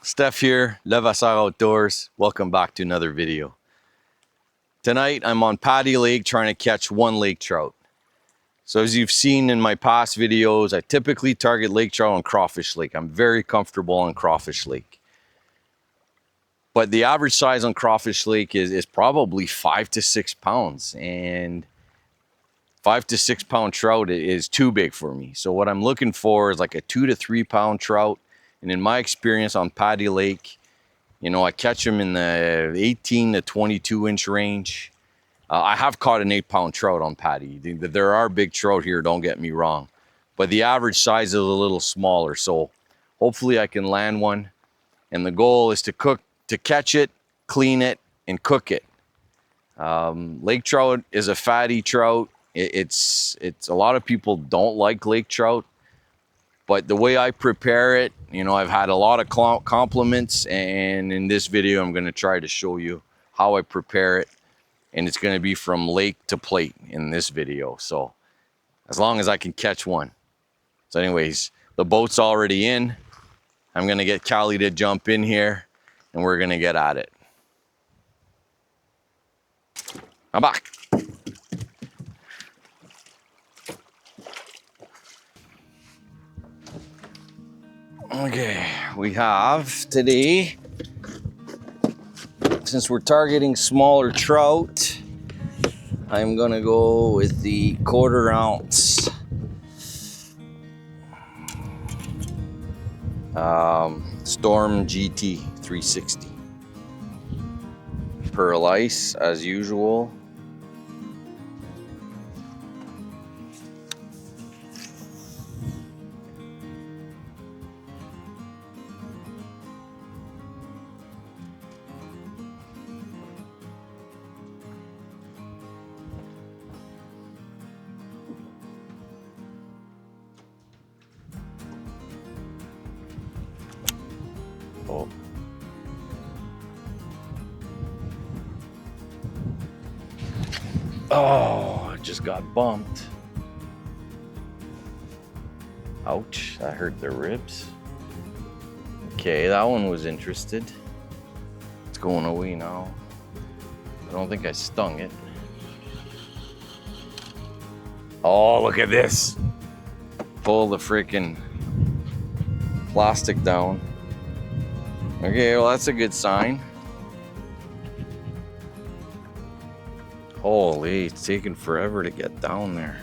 Steph here, Levasseur Outdoors. Welcome back to another video. Tonight I'm on Paddy Lake trying to catch one lake trout. So as you've seen in my past videos, I typically target lake trout on Crawfish Lake. I'm very comfortable on Crawfish Lake. But the average size on Crawfish Lake is probably 5 to 6 pounds. And 5 to 6 pound trout is too big for me. So what I'm looking for is like a 2 to 3 pound trout. And in my experience on Paddy Lake, you know, I catch them in the 18 to 22 inch range. I have caught an 8 pound trout on Paddy. There are big trout here, don't get me wrong. But the average size is a little smaller. So hopefully I can land one. And the goal is to catch it, clean it, and cook it. Lake trout is a fatty trout. It's a lot of people don't like lake trout. But the way I prepare it, you know, I've had a lot of compliments, and in this video, I'm going to try to show you how I prepare it. And it's going to be from lake to plate in this video. So as long as I can catch one. So anyways, the boat's already in. I'm going to get Callie to jump in here, and we're going to get at it. I'm back. Okay, we have today, since we're targeting smaller trout, I'm gonna go with the 1/4 ounce Storm GT 360. Pearl ice as usual. Oh. Oh, I just got bumped. Ouch, that hurt the ribs. Okay, that one was interested. It's going away now. I don't think I stung it. Oh, look at this. Pull the freaking plastic down. Okay, well, that's a good sign. Holy, it's taking forever to get down there.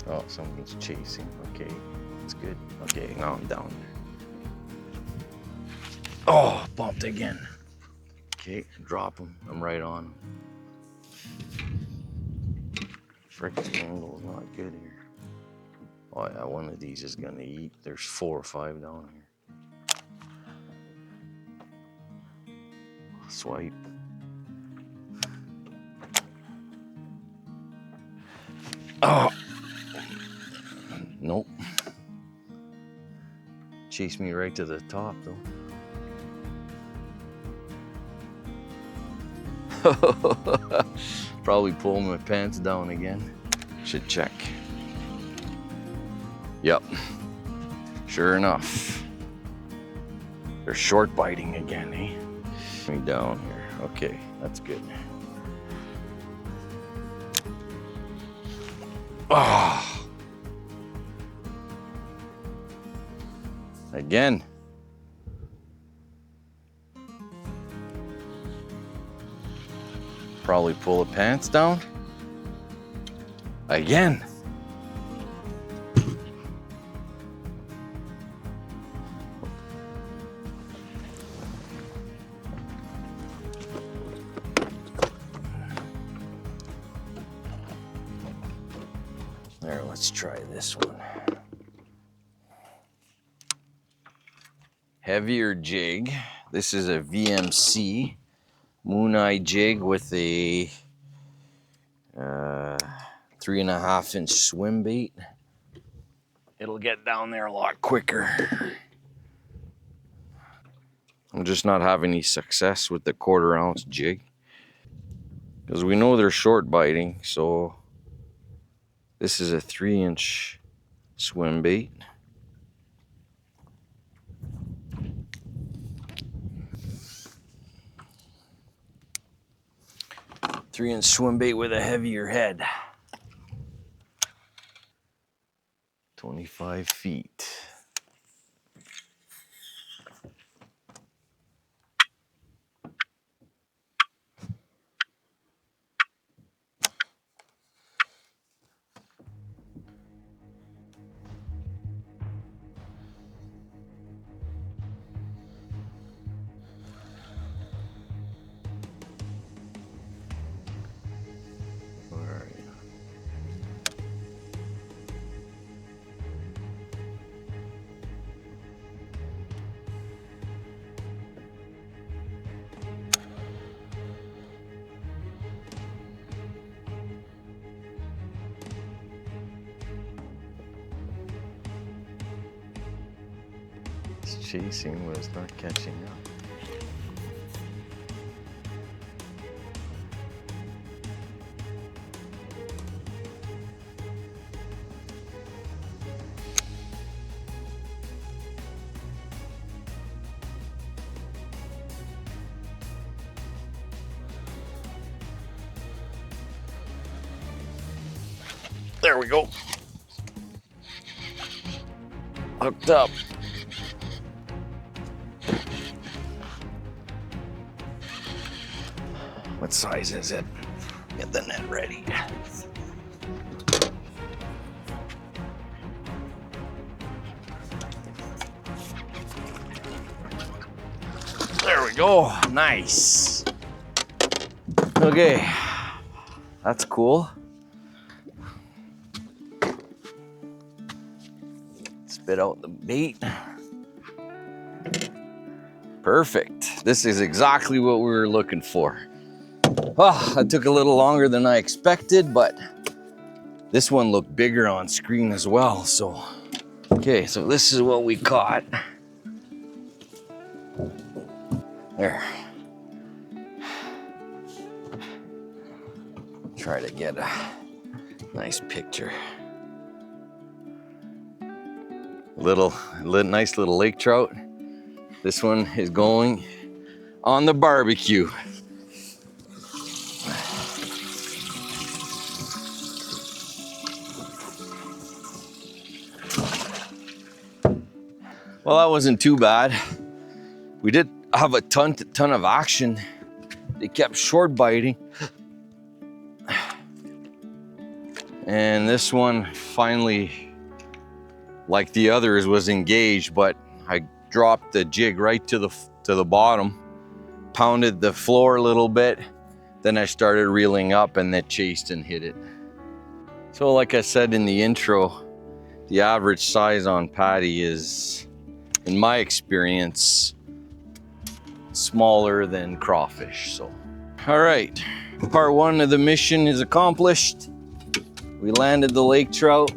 Oh, something's chasing. Okay, that's good. Okay, now I'm down there. Oh, bumped again. Okay, drop him. I'm right on him. Frickin' angle's not good here. Oh yeah, one of these is gonna eat. There's 4 or 5 down here. Swipe. Oh. Nope. Chased me right to the top though. Probably pull my pants down again. Should check. Yep. Sure enough. They're short biting again, eh? Me down here. Okay, that's good. Ah. Again. Probably pull the pants down. Again. There, let's try this one. Heavier jig. This is a VMC Moon Eye jig with a 3.5 inch swim bait. It'll get down there a lot quicker. I'm just not having any success with the 1/4 ounce jig. Because we know they're short biting, so this is a 3-inch swim bait. Three-inch swim bait with a heavier head. 25 feet. All right. It's chasing, but it's not catching up. There we go. Hooked up. What size is it? Get the net ready. There we go. Nice. Okay. That's cool. Spit out the bait. Perfect. This is exactly what we were looking for. Oh, that took a little longer than I expected, but this one looked bigger on screen as well. So, okay, so this is what we caught. There. Try to get a nice picture. Nice little lake trout. This one is going on the barbecue. Well, that wasn't too bad. We did have a ton of action. They kept short biting. And this one finally, like the others, was engaged, but I dropped the jig right to the bottom, pounded the floor a little bit, then I started reeling up and then chased and hit it. So like I said in the intro, the average size on Paddy is, in my experience, smaller than crawfish. So, all right, part 1 of the mission is accomplished. We landed the lake trout.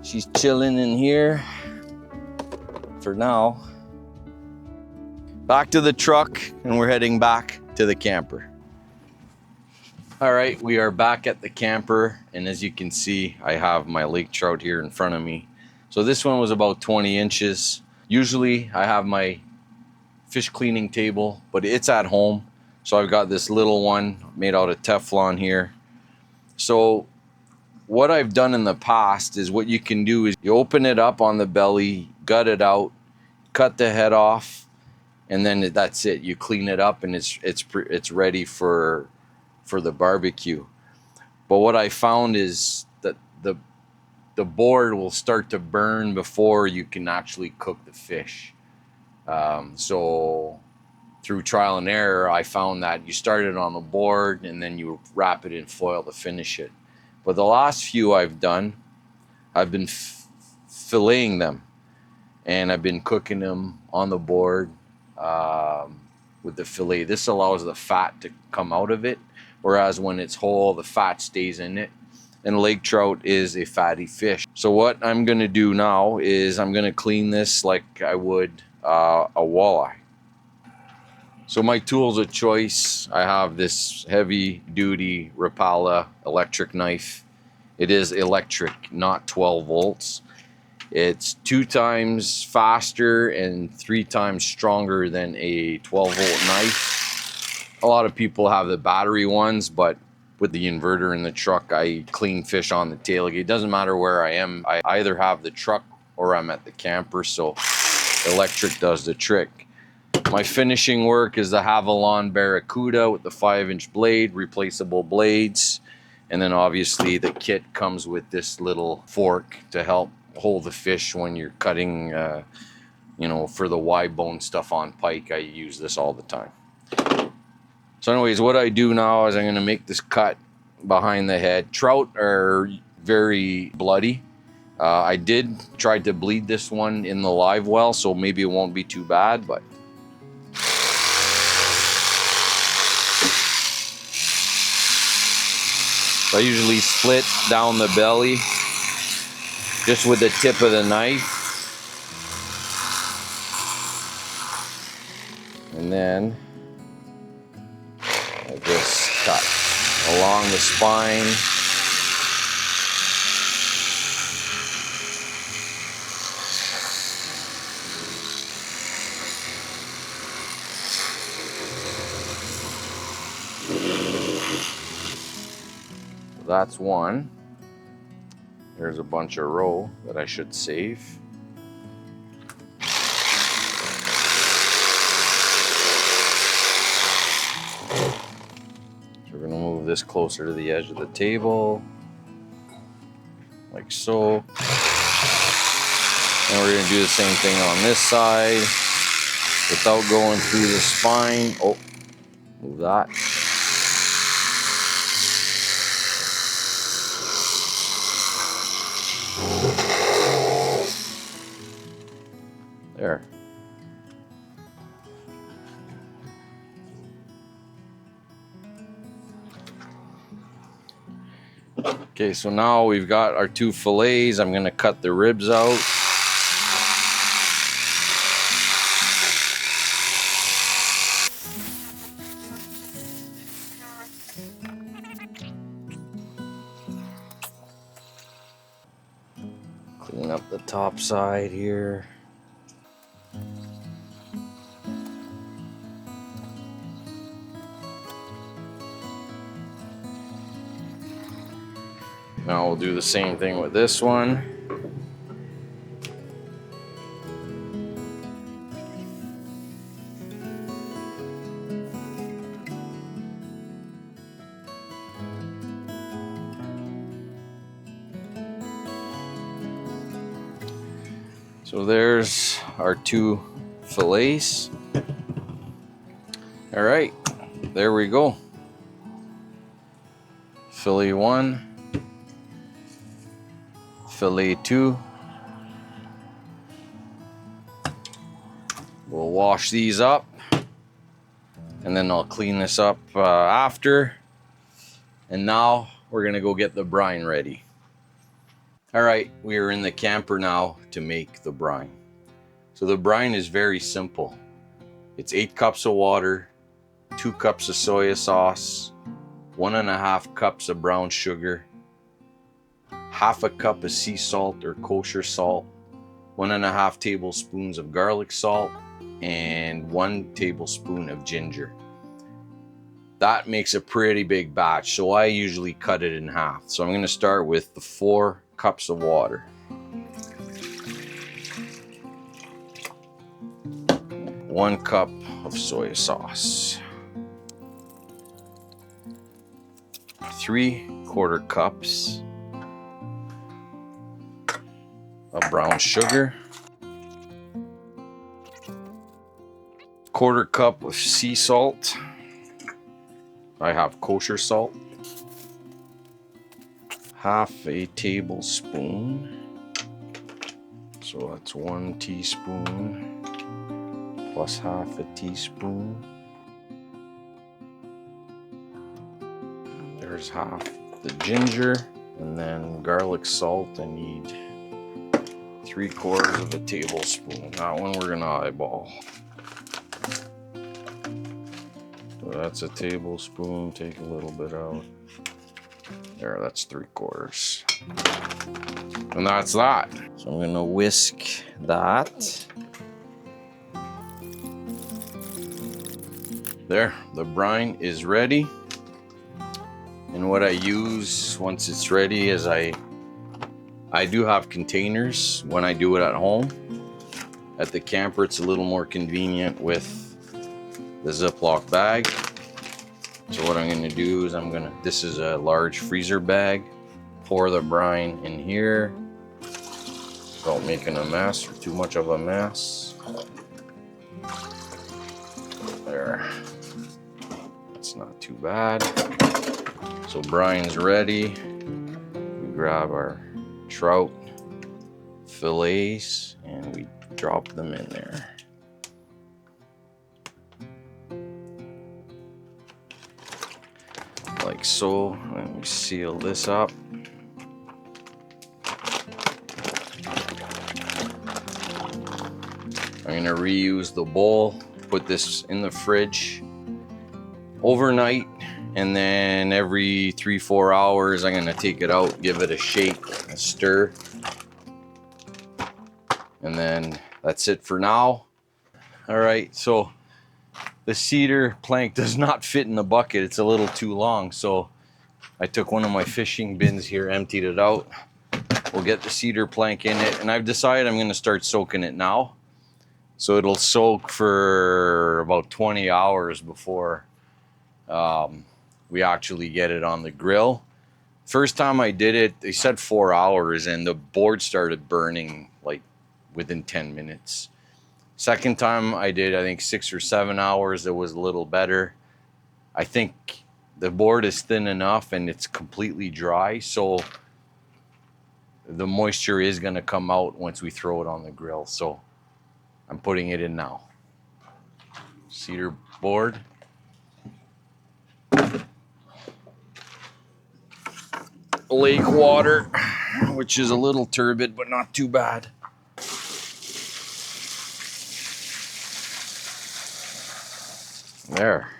She's chilling in here for now. Back to the truck, and we're heading back to the camper. All right, we are back at the camper, and as you can see, I have my lake trout here in front of me. So this one was about 20 inches. Usually I have my fish cleaning table, but it's at home. So I've got this little one made out of Teflon here. So what I've done in the past is, what you can do is you open it up on the belly, gut it out, cut the head off, and then that's it. You clean it up and it's ready for the barbecue. But what I found is that the board will start to burn before you can actually cook the fish. So through trial and error, I found that you start it on the board and then you wrap it in foil to finish it. But the last few I've done, I've been filleting them, and I've been cooking them on the board with the fillet. This allows the fat to come out of it, whereas when it's whole, the fat stays in it. And lake trout is a fatty fish. So what I'm gonna do now is I'm gonna clean this like I would a walleye. So my tools of choice, I have this heavy duty Rapala electric knife. It is electric, not 12 volts. It's 2 times faster and 3 times stronger than a 12 volt knife. A lot of people have the battery ones, but with the inverter in the truck, I clean fish on the tailgate. It doesn't matter where I am. I either have the truck or I'm at the camper, so electric does the trick. My finishing work is the Havalon Barracuda with the 5-inch blade, replaceable blades. And then obviously the kit comes with this little fork to help hold the fish when you're cutting, you know, for the wide bone stuff on pike. I use this all the time. So anyways, what I do now is I'm going to make this cut behind the head. Trout are very bloody. I did try to bleed this one in the live well, so maybe it won't be too bad, but I usually split down the belly just with the tip of the knife. And then I just cut along the spine. That's one. There's a bunch of roe that I should save. So we're going to move this closer to the edge of the table, like so. And we're going to do the same thing on this side without going through the spine. Oh, move that. There. Okay, so now we've got our 2 fillets. I'm going to cut the ribs out. Clean up the top side here. Now we'll do the same thing with this one. So there's our 2 fillets. All right, there we go. Fillet 1. Fillet 2. We'll wash these up and then I'll clean this up after. And now we're gonna go get the brine ready. All right, we are in the camper now to make the brine. So the brine is very simple. It's 8 cups of water, 2 cups of soya sauce, 1.5 cups of brown sugar, 1/2 cup of sea salt or kosher salt, 1.5 tablespoons of garlic salt, and 1 tablespoon of ginger. That makes a pretty big batch, so I usually cut it in half. So I'm going to start with the 4 cups of water. 1 cup of soy sauce. 3/4 cups of brown sugar. 1/4 cup of sea salt. I have kosher salt. 1/2 tablespoon. So that's 1 teaspoon plus 1/2 teaspoon. There's 1/2 the ginger, and then garlic salt. I need 3/4 of a tablespoon. That one we're gonna eyeball. So that's a tablespoon. Take a little bit out. There, that's 3/4. And that's that. So I'm gonna whisk that. There, the brine is ready. And what I use once it's ready is I do have containers when I do it at home. At the camper, it's a little more convenient with the Ziploc bag. So what I'm gonna do is this is a large freezer bag. Pour the brine in here without making a mess or too much of a mess. There, that's not too bad. So brine's ready. We grab our trout fillets and we drop them in there. Like so, and we seal this up. I'm gonna reuse the bowl, put this in the fridge overnight, and then every 3-4 hours I'm gonna take it out, give it a shake, a stir, and then that's it for now. All right, so the cedar plank does not fit in the bucket. It's a little too long, so I took one of my fishing bins here, emptied it out. We'll get the cedar plank in it, and I've decided I'm gonna start soaking it now. So it'll soak for about 20 hours before we actually get it on the grill. First time I did it, they said 4 hours and the board started burning like within 10 minutes. Second time I did, I think 6 or 7 hours, it was a little better. I think the board is thin enough and it's completely dry, so the moisture is gonna come out once we throw it on the grill. So I'm putting it in now. Cedar board. Lake water, which is a little turbid, but not too bad. There.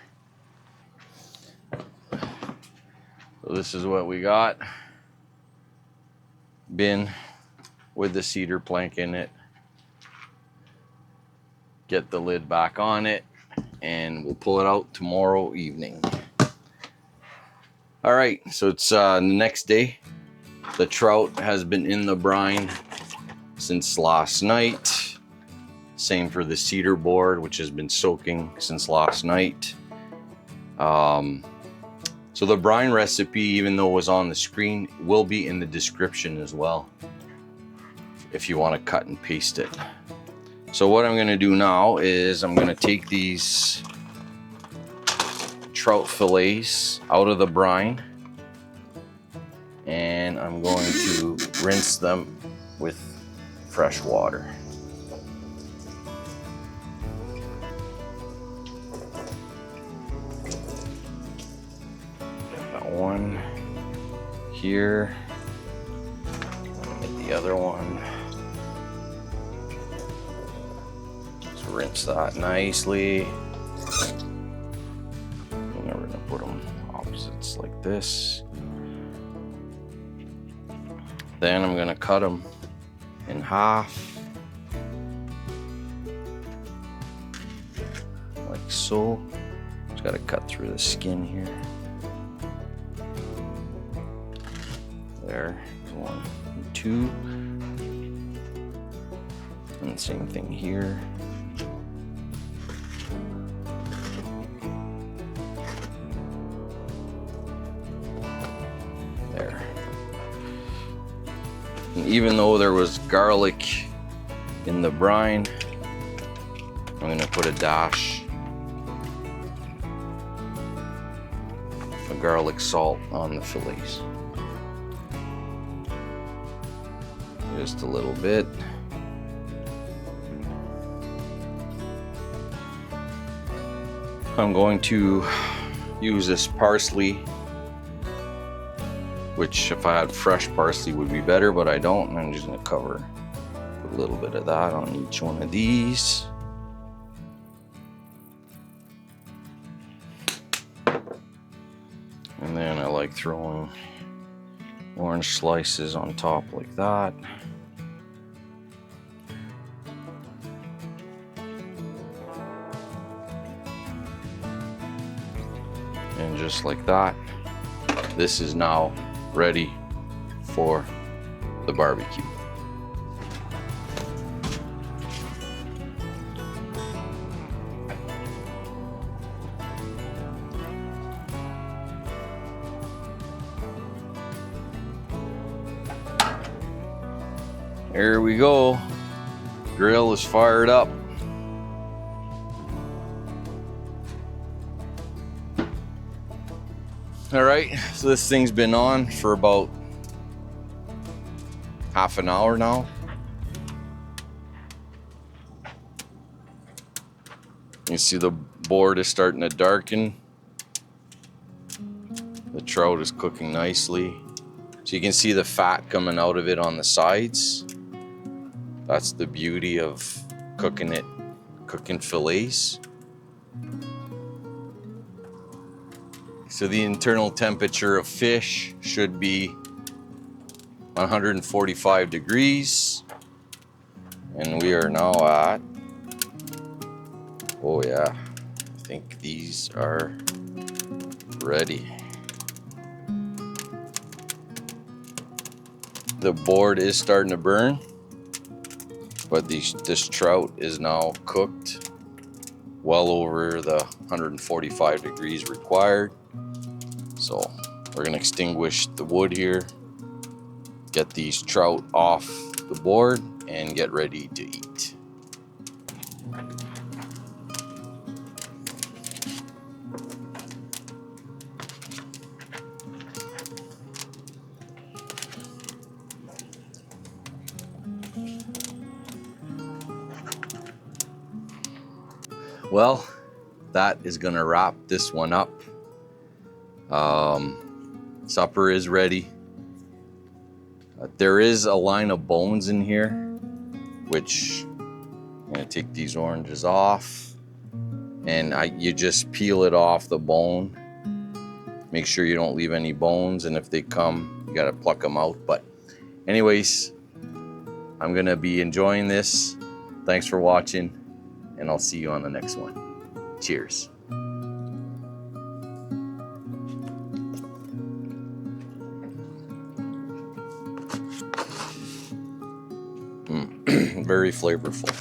So this is what we got. Bin with the cedar plank in it. Get the lid back on it, and we'll pull it out tomorrow evening. All right, so it's the next day. The trout has been in the brine since last night. Same for the cedar board, which has been soaking since last night. So the brine recipe, even though it was on the screen, will be in the description as well, if you want to cut and paste it. So what I'm gonna do now is I'm gonna take these trout fillets out of the brine, and I'm going to rinse them with fresh water. Got one here, get the other one. Rinse that nicely. And then we're gonna put them opposites like this. Then I'm gonna cut them in half, like so. Just gotta cut through the skin here. There's 1 and 2. And same thing here. And even though there was garlic in the brine, I'm gonna put a dash of garlic salt on the fillets. Just a little bit. I'm going to use this parsley, which if I had fresh parsley would be better, but I don't, and I'm just gonna put a a little bit of that on each one of these. And then I like throwing orange slices on top like that. And just like that, this is now ready for the barbecue. There we go. Grill is fired up. All right, so this thing's been on for about half an hour now. You see the board is starting to darken. The trout is cooking nicely. So you can see the fat coming out of it on the sides. That's the beauty of cooking fillets. So the internal temperature of fish should be 145 degrees. And we are now at, oh yeah, I think these are ready. The board is starting to burn, but this trout is now cooked well over the 145 degrees required. So we're gonna extinguish the wood here, get these trout off the board, and get ready to eat. Well, that is gonna wrap this one up. Supper is ready. There is a line of bones in here, which I'm gonna take these oranges off, and you just peel it off the bone. Make sure you don't leave any bones, and if they come, you gotta pluck them out. But anyways, I'm gonna be enjoying this. Thanks for watching, and I'll see you on the next one. Cheers. Very flavorful.